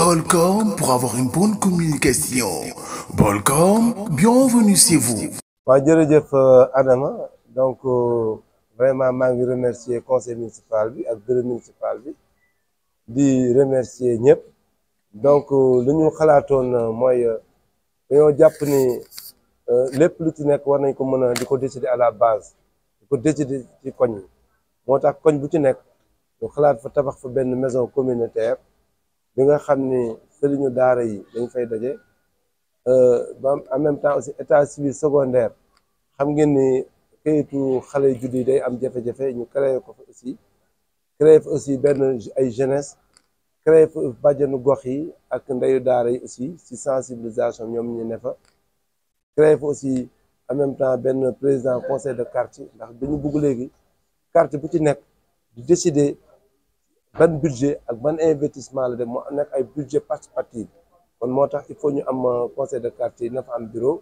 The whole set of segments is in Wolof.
Bolcom pour avoir une bonne communication. Bolcom, bienvenue chez vous. waaw jërëjëf Adama donc vraiment maa ngi remercier conseil municipal bi ak bureau municipal bi di remercier ñëpp donc li ñu xalaatoon mooy dañoo jàpp ni lépp lu ci nekk war nañ ko mën a di ko décider à la base di ko décider ci koñ yi moo tax koñ bu ci nekk ñu xalaat fa tabax fa benn maison communautaire bi nga xam ni sëriñu daara yi dañ fay daje ba en même temps aussi état civil secondaire xam ngeen ni kayitu xale yu juddu yi day am jafe-jafe ñu créé ko fa aussi créé fa aussi benn ay jeunesse créé fa bàjjanu gox yi ak ndeyu daara yi aussi ci sensibilisation ñoom ñu ne fa créé fa aussi en même temps benn président conseil de quartier ndax dañu bëgg léegi quartier bu ci nekk di décider ban budget ak ban investissement la dem moo nekk ay budget participatif kon moo tax il faut ñu am conseil de quartier yi na fa am bureau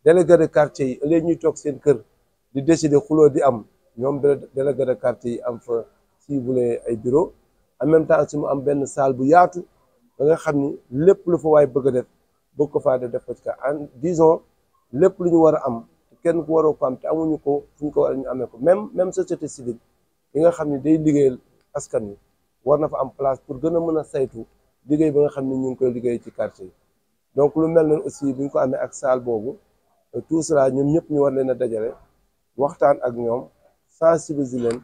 délégué de quartier yi léegi ñuy toog seen kër di décider xuloo di am ñoom délégué de quartier yi am fa si vous voulez ay bureau en même temps si mu am benn salle bu yaatu ba nga xam ni lépp lu fa waay bëgg a def bëgg ko faa def ko ci ka en disons lépp lu ñu war a am kenn ku waroo ko am te amuñu ko fu ñu ko war a ñu amee ko même société civile yi nga xam ni day liggéeyal askan wi war na fa am place pour gën a mën a saytu liggéey ba nga xam ni ñu ngi koy liggéey ci quartier yi donc lu mel noonu aussi bu ñu ko amee ak salle boobu tout cela ñoom ñëpp ñu war leen a dajale waxtaan ak ñoom sensibiliser leen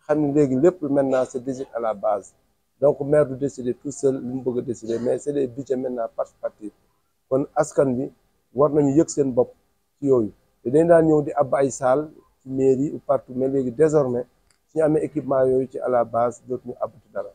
xam ni léegi lépp maintenant c'est décidé à la base donc maire du décider tout seul lu mu bëgg a décider mais c'est des budgets maintenant participatifs kon askan bi war nañu yëg seen bopp ci yooyu te dañ daan ñëw di ab ay salle ci mairie ou partout mais léegi désormais suñu amee équipement yooyu ci à la base dootuñu abati dara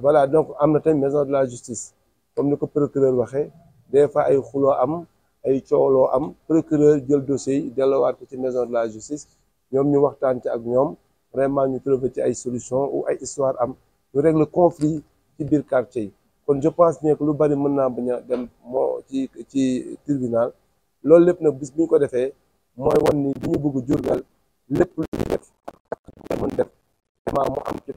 voilà donc am na tamit maison de la justice comme ni ko procureur waxee des fois ay xuloo am ay cooloo am procureur jël dossier yi delluwaat ko ci maison de la justice ñoom ñu waxtaan ci ak ñoom vraiment ñu trouver ci ay solution ou ay histoire am ñu régler conflit ci biir quartier yi kon je pense bien que lu bari mën naa bañ a dem moo ci tribunal loolu lépp nag bis bu ñu ko defee mooy wan ni bi ñu bëgg Diourbel lépp lu ñu def mën def vraiment mu am ci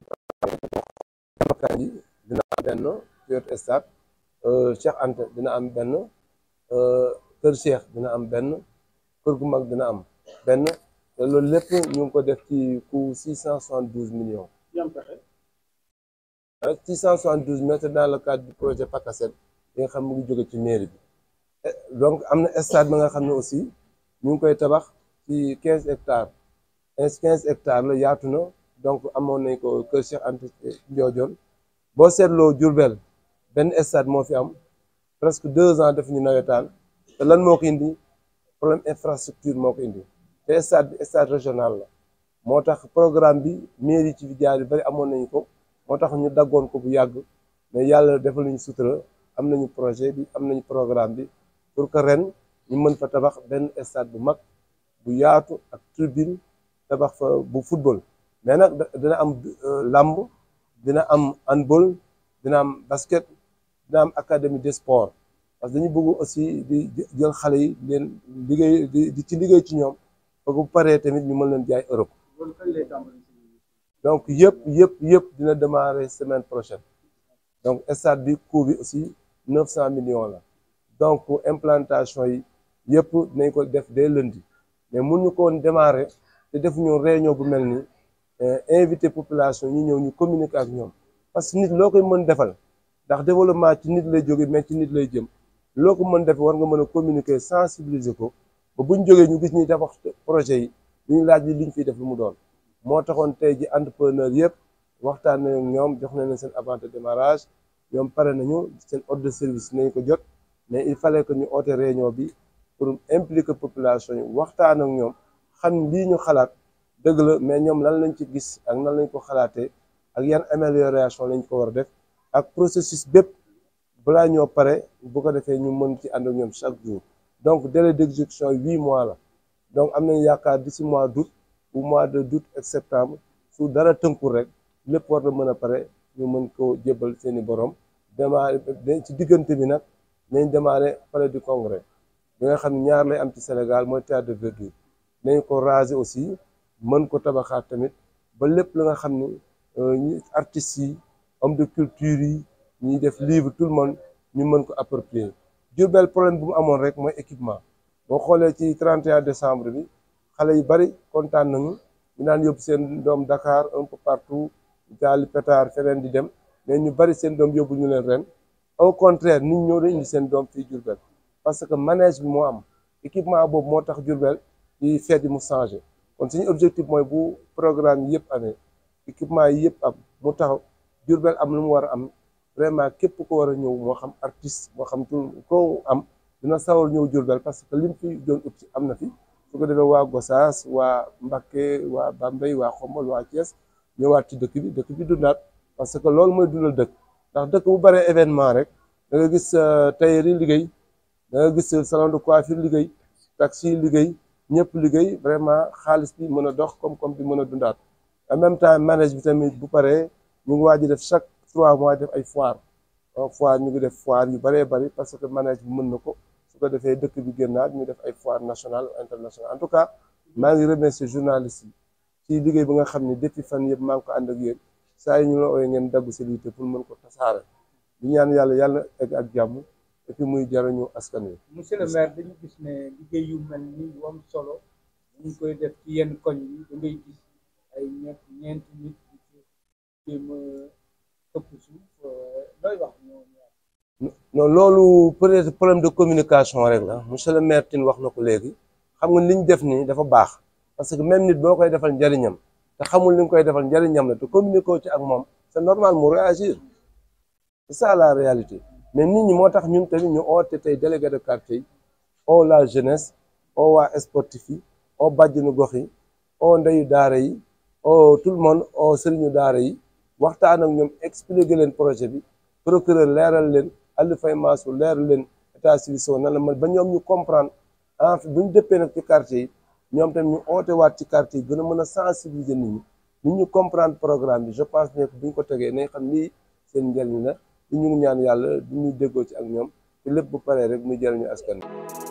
makan yi dina am benn ci wetu stade Cheikh Anta dina am benn kër Cheikh dina am benn kër gu mag dina am benn te loolu lépp ñu ngi ko def ci coût 672 millions 672 millions dans le cadre du projet PACASEN yi nga xam mu ngi jóge ci mairie bi donc am na stade ba nga xam ne aussi ñu ngi koy tabax ci 15 hectares 15 hectares la yaatu na donc amoon nañ ko kër Cheikh Anta Ndiodione boo seetloo Diourbel benn stade moo fi am presque 2 ans def ñu nawetaan te lan moo ko indi problème infrastructure moo ko indi te stade bi stade régional la moo tax programme bi mairie ci jaar yu bari amoon nañu ko moo tax ñu daggoon ko bu yàgg mais yàlla defal nañu sutura am nañu projet bi am nañu programme bi pour que ren ñu mën fa tabax benn stade bu mag bu yaatu ak tribune tabax fa bu football mais nag dina am làmb dina am handball dina am basket dina am académie des sports parce que dañu bëgg aussi di jël xale yi leen liggéey di ci liggéey ci ñoom ba bu paree tamit ñu mën leen jaay Europe donc yëpp dina démarrer semaine prochaine donc stade bi coût bi aussi 900 millions la donc implantation yi yëpp dinañ ko def dès lundi mais mun ñu ko woon démarrer te defuñu réunion bu mel ni invité population ñi ñëw ñu communiquer ak ñoom parce que nit loo koy mën defal ndax développement ci nit lay jóge mais ci nit lay jëm loo ko mën def war nga mën a communiquer sensibiliser ko ba buñ jógee ñu gis ñuy tabax projet yi duñu laaj li liñ fiy def lu mu doon moo taxoon tey ji entrepreneur yëpp waxtaan nañu ak ñoom jox nañ leen seen avant de démarrage ñoom pare nañu seen ordre de service nañ ko jot mais il fallait que ñu oote réunion bi pour impliquer population yi waxtaan ak ñoom xam lii ñu xalaat dëgg la mais ñoom lan lañ ci gis ak nan lañ ko xalaatee ak yan amélioration lañ ko war a def ak processus bépp balaa ñoo pare bu ko defee ñu mën ci ànd ak ñoom chaque jour donc délai d'exécution 8 mois la donc am nañu yaakaar d'ici mois d'août ou mois d'août et septembre su dara tënkul rek lépp war na mën a pare ñu mën ko jébbal seeni borom démarrer ci diggante bi nag nañ démarrer palais du congrès bi nga xam ne ñaar lay am ci Sénégal mooy théâtre de verdure nañ ko raser aussi mën ko tabaxaat tamit ba lépp la nga xam ni artistes yi homme de culture yi ñuy def livre tout le monde ñu mën ko approprier. Diourbel problème bu mu amoon rek mooy équipement boo xoolee ci 31 décembre bi xale yu bari kontaan nañu ñu naan yóbbu seen doom Dakar un peu partout jaali pétard feneen di dem mais ñu bari seen doom yóbbu ñu leen ren au contraire nit ñoo indi seen doom fii Diourbel parce que manège bi moo am équipement boobu moo tax Diourbel di fête yi mu changé kon suñu objectif mooy bu programme yi yëpp amee équipement yi yëpp am mu taxaw Diourbel am lu mu war a am vraiment képp ko war a ñëw moo xam artiste moo xam tout ko am dina sawar ñëw Diourbel parce que lim fi doon ut ci am na fi su ko defee waa Gossas waa Mbacké waa Bambey waa Xombol waa Thiès ñëwaat ci dëkk bi dundaat parce que loolu mooy dundal dëkk ndax dëkk bu baree événement rek da nga gis tailleur yi liggéey da nga gis salon de coiffure liggéey taxi liggéey ñëpp liggéey vraiment xaalis bi mën a dox comme bi mën a dundaat en même temps manège bi tamit bu paree ñu ngi waaj def chaque 3 mois def ay foire ñu ngi def foire yu bëree bëri parce que manège bi mën na ko su ko defee dëkk bi génnaat ñu def ay foire nationale internationale en tout cas maa ngi remercier journalistes yi ci liggéey bi nga xam ne depuis fan yëpp maa ngi ko ànd ak yéen saa yi ñu la ooyee ngeen dagg seen yitte pour mën ko tasaare di ñaan yàlla egg ak jàmm et puis muy jariñu askan wi. monsieur le maire dañu gis ne liggéey yu mel ni yu am solo ñu koy def ci yenn koñ yi da ngay gis ay ñeenti nit jéem a ëpp suuf looy wax non loolu peut-être problème de communication rek la monsieur le maire Tine wax na ko léegi xam nga li ñu def nii dafa baax parce que même nit boo koy defal njariñam te xamul li nga koy defal njariñam la te communiquer ci ak moom c'est normal mu réagir c'est ça la réalité mais nit ñi moo tax ñun tamit ñu oote tey délégué de quartier yi oo la jeunesse oo waa sportif yi oo bàjjenu gox yi oo ndeyu daara yi oo tout le monde oo sëriñu daara yi waxtaan ak ñoom expliquer leen projet bi procureur leeral leen Aliou Faye Mansour leeral leen état civil so nan la man ba ñoom ñu comprendre en fait bu ñu dëppee nag ci quartier yi ñoom tamit ñu oote waat ci quartier yi gën a mën a sensibiliser nit ñu comprendre programme bi je pense ne bu ñu ko tegee nañ xam lii seen njëriñ la ñu ngi ñaan yàlla du ñu déggoo ci ak ñoom te lépp bu paree rek mu jëriñu askan wi